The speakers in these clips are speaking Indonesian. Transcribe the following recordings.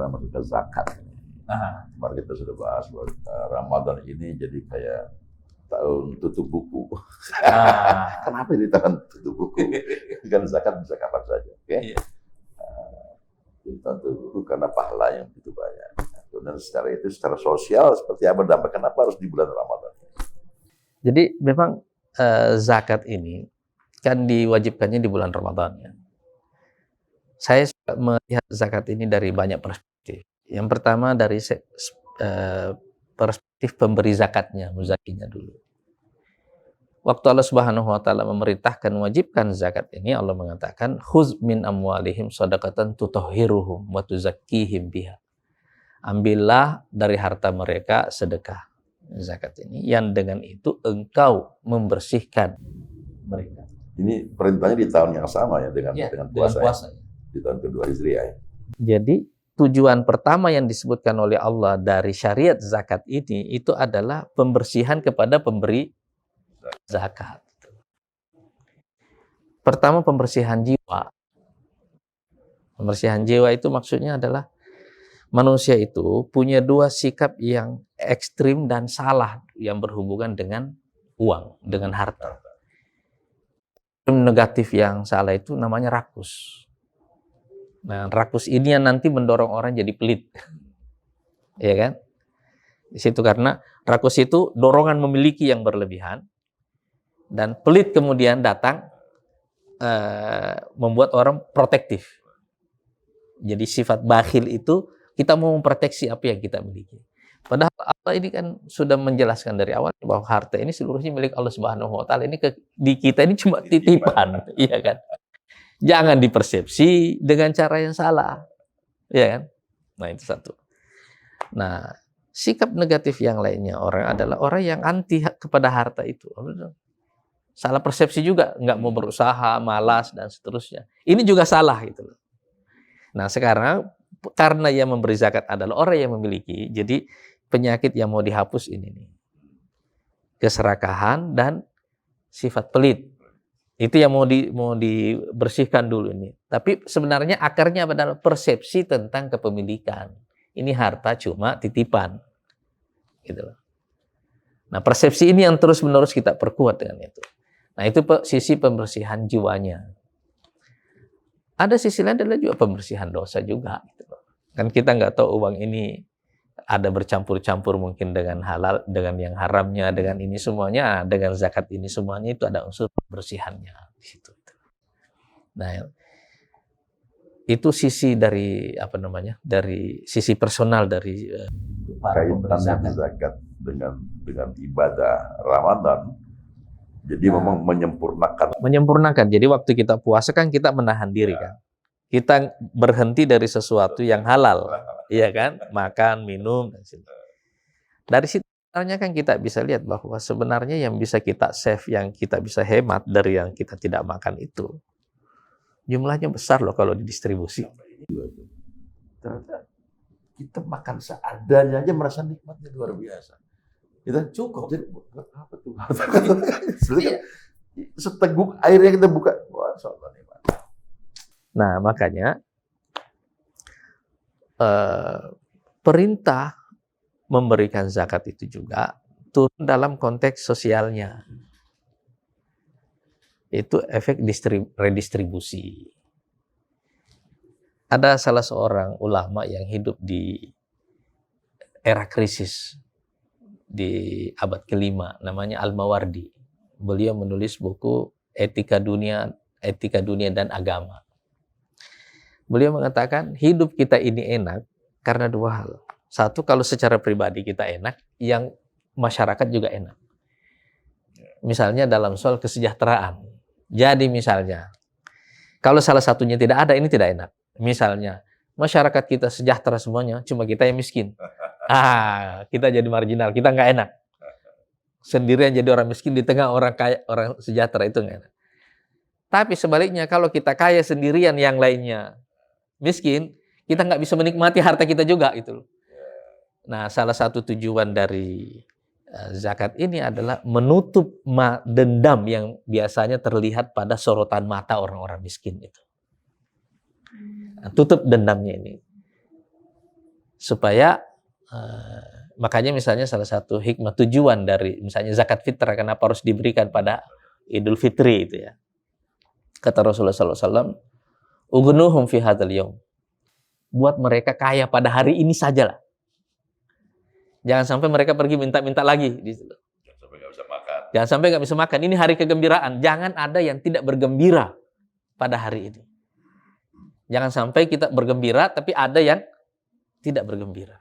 sekarang masuk ke zakat. Kemarin kita sudah bahas bahwa Ramadan ini jadi kayak tahun tutup buku. Kenapa ini tahun tutup buku? Kan zakat bisa kapan saja. Okay? Jadi tahun tutup buku karena pahala yang begitu banyak. Dan secara sosial seperti apa dampak? Kenapa harus di bulan Ramadan? Jadi memang zakat ini kan diwajibkannya di bulan Ramadan. Ya. Saya melihat zakat ini dari banyak perspektif. Yang pertama dari perspektif pemberi zakatnya, muzakinya dulu. Waktu Allah Subhanahu wa taala memerintahkan wajibkan zakat ini, Allah mengatakan khuz min amwalihim shadaqatan tutahhiruhum wa tuzakkihim biha. Ambillah dari harta mereka sedekah zakat ini yang dengan itu engkau membersihkan mereka. Ini perintahnya di tahun yang sama ya dengan puasa. Ya. Di tahun kedua Hijriah. Ya. Jadi tujuan pertama yang disebutkan oleh Allah dari syariat zakat ini itu adalah pembersihan kepada pemberi zakat. Pertama pembersihan jiwa. Pembersihan jiwa itu maksudnya adalah manusia itu punya dua sikap yang ekstrim dan salah yang berhubungan dengan uang, dengan harta. Negatif yang salah itu namanya rakus. Nah, rakus ini yang nanti mendorong orang jadi pelit. Ya kan? Di situ karena rakus itu dorongan memiliki yang berlebihan dan pelit kemudian datang membuat orang protektif. Jadi sifat bakhil itu kita mau memproteksi apa yang kita miliki. Padahal Allah ini kan sudah menjelaskan dari awal bahwa harta ini seluruhnya milik Allah Subhanahu wa taala. Ini di kita ini cuma titipan, iya kan? Jangan dipersepsi dengan cara yang salah. Iya kan? Nah, itu satu. Nah, sikap negatif yang lainnya orang adalah orang yang anti kepada harta itu. Salah persepsi juga, nggak mau berusaha, malas dan seterusnya. Ini juga salah gitu loh. Nah, sekarang karena yang memberi zakat adalah orang yang memiliki, jadi penyakit yang mau dihapus ini nih. Keserakahan dan sifat pelit. Itu yang mau dibersihkan dulu ini. Tapi sebenarnya akarnya adalah persepsi tentang kepemilikan. Ini harta cuma titipan. Gitu loh. Nah, persepsi ini yang terus-menerus kita perkuat dengan itu. Nah, itu sisi pembersihan jiwanya. Ada sisi lain adalah juga pembersihan dosa juga. Gitu loh. Kan kita nggak tahu uang ini ada bercampur-campur mungkin dengan halal, dengan yang haramnya, dengan ini semuanya, dengan zakat ini semuanya itu ada unsur pembersihannya di situ. Nah, itu sisi dari apa namanya? Dari sisi personal dari para pemberi zakat dengan ibadah Ramadan. Jadi memang menyempurnakan. Jadi waktu kita puasa kan kita menahan diri kan. Kita berhenti dari sesuatu yang halal. Iya kan? Makan, minum dan sebagainya. Dari situ sebenarnya kan kita bisa lihat bahwa sebenarnya yang bisa kita save, yang kita bisa hemat dari yang kita tidak makan itu jumlahnya besar loh kalau didistribusi. Ternyata kita makan seadanya aja merasa nikmatnya luar biasa. Kita cukup. Jadi apa tuh? Sebenarnya seteguk air yang kita buka, wah, soalnya nikmat. Nah, makanya perintah memberikan zakat itu juga turun dalam konteks sosialnya. Itu efek redistribusi. Ada salah seorang ulama yang hidup di era krisis di abad kelima, namanya Al-Mawardi. Beliau menulis buku Etika Dunia dan Agama. Beliau mengatakan hidup kita ini enak karena dua hal. Satu, kalau secara pribadi kita enak, yang masyarakat juga enak. Misalnya dalam soal kesejahteraan. Jadi misalnya, kalau salah satunya tidak ada, ini tidak enak. Misalnya, masyarakat kita sejahtera semuanya, cuma kita yang miskin. Kita jadi marginal, kita nggak enak. Sendirian jadi orang miskin di tengah orang kaya, orang sejahtera, itu nggak enak. Tapi sebaliknya, kalau kita kaya sendirian, yang lainnya miskin, kita nggak bisa menikmati harta kita juga gitu. Nah, salah satu tujuan dari zakat ini adalah menutup dendam yang biasanya terlihat pada sorotan mata orang-orang miskin itu. Nah, tutup dendamnya ini. supaya makanya misalnya salah satu hikmah tujuan dari misalnya zakat fitrah kenapa harus diberikan pada Idul Fitri itu ya. Kata Rasulullah SAW, "Ughnuhum fi hadzal yaum." Buat mereka kaya pada hari ini sajalah. Jangan sampai mereka pergi minta-minta lagi di situ. Jangan sampai nggak bisa makan. Jangan sampai nggak bisa makan. Ini hari kegembiraan. Jangan ada yang tidak bergembira pada hari ini. Jangan sampai kita bergembira, tapi ada yang tidak bergembira.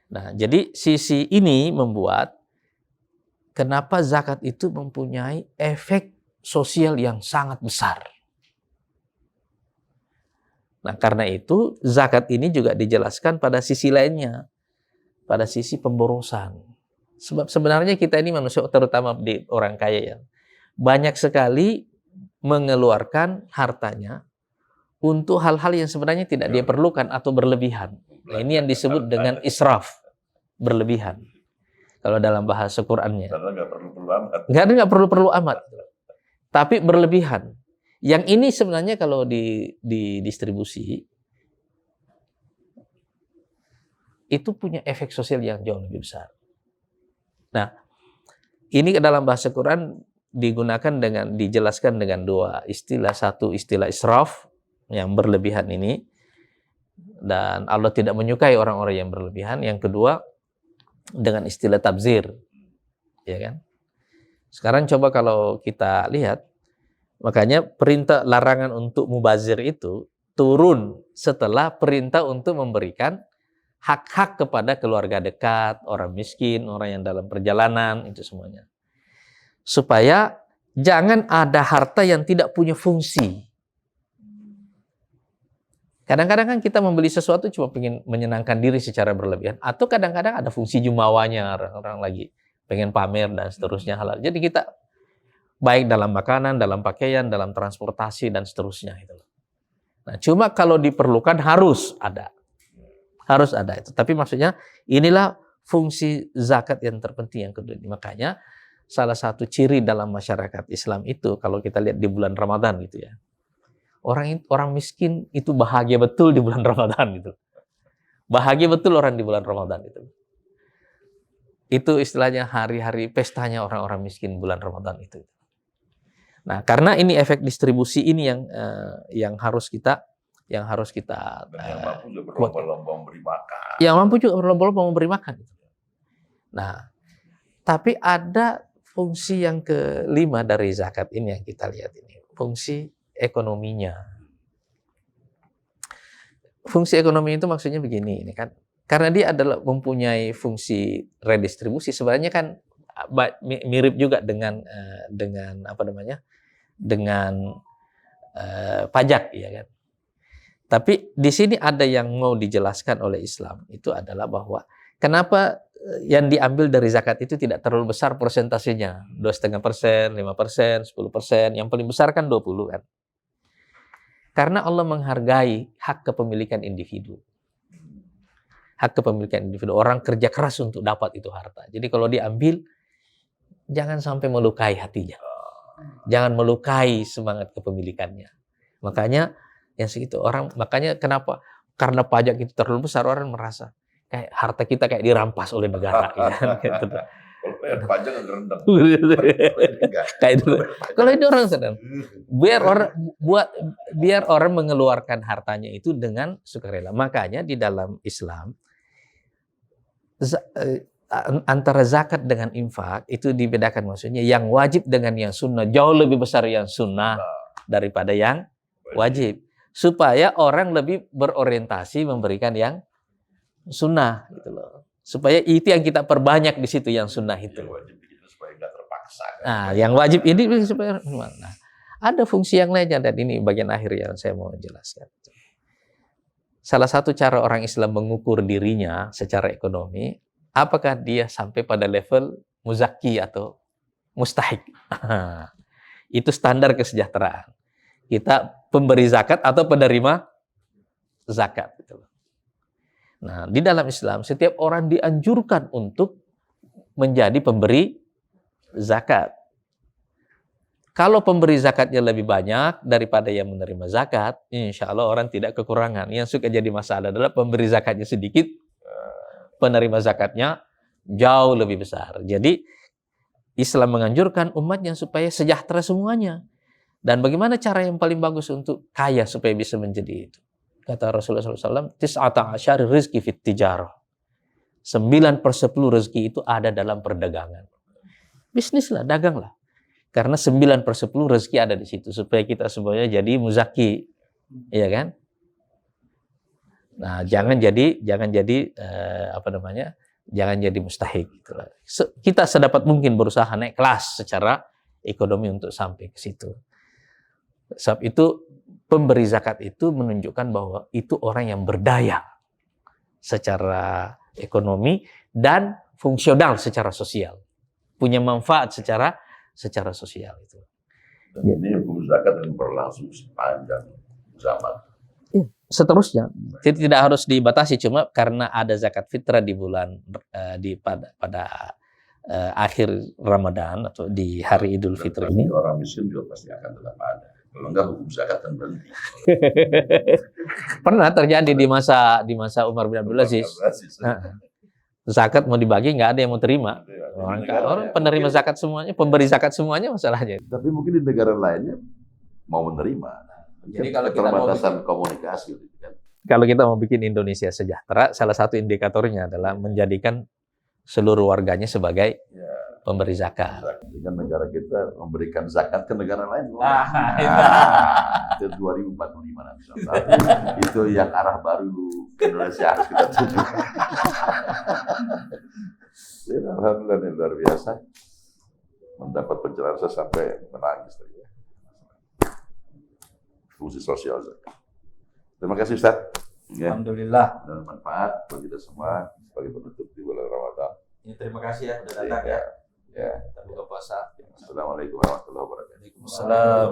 Nah, jadi sisi ini membuat kenapa zakat itu mempunyai efek sosial yang sangat besar. Nah, karena itu zakat ini juga dijelaskan pada sisi lainnya, pada sisi pemborosan. Sebab sebenarnya kita ini manusia, terutama di orang kaya ya, banyak sekali mengeluarkan hartanya untuk hal-hal yang sebenarnya tidak dia perlukan atau berlebihan. Nah, ini yang disebut dengan israf, berlebihan. Kalau dalam bahasa Qur'annya. Karena nggak perlu-perlu amat. Nggak perlu-perlu amat. Tapi berlebihan. Yang ini sebenarnya kalau di distribusi, itu punya efek sosial yang jauh lebih besar. Nah, ini dalam bahasa Quran dijelaskan dengan dua istilah. Satu istilah israf, yang berlebihan ini. Dan Allah tidak menyukai orang-orang yang berlebihan. Yang kedua, dengan istilah tabzir. Ya kan? Sekarang coba kalau kita lihat, makanya perintah larangan untuk mubazir itu turun setelah perintah untuk memberikan hak-hak kepada keluarga dekat, orang miskin, orang yang dalam perjalanan, itu semuanya. Supaya jangan ada harta yang tidak punya fungsi. Kadang-kadang kan kita membeli sesuatu cuma ingin menyenangkan diri secara berlebihan. Atau kadang-kadang ada fungsi jumawanya, orang lagi pengen pamer dan seterusnya halal. Jadi kita baik dalam makanan, dalam pakaian, dalam transportasi, dan seterusnya. Nah, cuma kalau diperlukan harus ada. Harus ada itu. Tapi maksudnya inilah fungsi zakat yang terpenting yang kedua. Makanya salah satu ciri dalam masyarakat Islam itu, kalau kita lihat di bulan Ramadan gitu ya. Orang miskin itu bahagia betul di bulan Ramadan gitu. Bahagia betul orang di bulan Ramadan itu. Itu istilahnya hari-hari pestanya orang-orang miskin bulan Ramadan itu. Nah, karena ini efek distribusi ini yang harus kita yang mampu juga berlomba-lomba memberi makan. Yang mampu juga berlomba-lomba memberi makan. Nah, tapi ada fungsi yang kelima dari zakat ini yang kita lihat ini, fungsi ekonominya. Fungsi ekonomi itu maksudnya begini, ini kan, karena dia adalah mempunyai fungsi redistribusi. Sebenarnya kan mirip juga dengan apa namanya? Dengan pajak, ya kan. Tapi di sini ada yang mau dijelaskan oleh Islam, itu adalah bahwa kenapa yang diambil dari zakat itu tidak terlalu besar persentasenya, 2,5%, 5%, 10%, yang paling besar kan 20 kan. Karena Allah menghargai hak kepemilikan individu. Hak kepemilikan individu, orang kerja keras untuk dapat itu harta. Jadi kalau diambil, jangan sampai melukai hatinya. Jangan melukai semangat kepemilikannya. Makanya yang segitu orang, makanya kenapa? Karena pajak itu terlalu besar, orang merasa kayak harta kita kayak dirampas oleh negara. Ya kan? Gitu. Kalau bayar pajak agak rendah. Kayak itu. Kalau ini orang sedang biar orang mengeluarkan hartanya itu dengan sukarela. Makanya di dalam Islam antara zakat dengan infak itu dibedakan, maksudnya yang wajib dengan yang sunnah jauh lebih besar yang sunnah daripada yang wajib, supaya orang lebih berorientasi memberikan yang sunnah gitu loh, supaya itu yang kita perbanyak di situ yang sunnah itu. Yang wajib itu supaya nggak terpaksa. Kan? Nah, yang wajib ini supaya ada fungsi yang lainnya, dan ini bagian akhir yang saya mau jelaskan. Salah satu cara orang Islam mengukur dirinya secara ekonomi, apakah dia sampai pada level muzaki atau mustahik. Itu standar kesejahteraan. Kita pemberi zakat atau penerima zakat. Nah, di dalam Islam setiap orang dianjurkan untuk menjadi pemberi zakat. Kalau pemberi zakatnya lebih banyak daripada yang menerima zakat, insya Allah orang tidak kekurangan. Yang suka jadi masalah adalah pemberi zakatnya sedikit, penerima zakatnya jauh lebih besar. Jadi Islam menganjurkan umatnya supaya sejahtera semuanya. Dan bagaimana cara yang paling bagus untuk kaya supaya bisa menjadi itu? Kata Rasulullah SAW, tis'ata asyari rizki fit tijarah. 9/10 rezeki itu ada dalam perdagangan. Bisnislah, daganglah. Karena 9/10 rezeki ada di situ. Supaya kita semuanya jadi muzaki. Iya kan? Nah, jangan jadi jangan jadi mustahik. Kita sedapat mungkin berusaha naik kelas secara ekonomi untuk sampai ke situ. Sebab itu pemberi zakat itu menunjukkan bahwa itu orang yang berdaya secara ekonomi dan fungsional secara sosial, punya manfaat secara sosial itu. Dan ini hukum zakat yang berlangsung sepanjang zaman. Seterusnya, tidak harus dibatasi, cuma karena ada zakat fitrah di bulan pada akhir Ramadan atau di hari Idul Fitri ini. Orang miskin juga pasti akan tetap ada. Kalau enggak hukum zakat kan berhenti. Pernah terjadi di masa Umar bin Abdul Aziz. Zakat mau dibagi nggak ada yang mau terima. Orang penerima zakat semuanya, pemberi zakat semuanya masalahnya. Tapi mungkin di negara lainnya mau menerima. Jadi kalau kita keterbatasan komunikasi gitu kan. Kalau kita mau bikin Indonesia sejahtera, salah satu indikatornya adalah menjadikan seluruh warganya sebagai pemberi zakat. Dengan negara kita memberikan zakat ke negara lain. Itu 2045 nanti. Itu yang arah baru Indonesia harus kita tuju. Ya, alhamdulillah ini luar biasa. Mendapat pencerahan saya sampai menangis tadi. Fungsi sosial zakat. Terima kasih Ustaz. Ya. Alhamdulillah. Dan manfaat bagi kita semua sebagai penutup di bulan Ramadan. Ya, terima kasih ya sudah datang ya. Ya. Kita buka puasa. Assalamualaikum warahmatullahi wabarakatuh. Waalaikumsalam.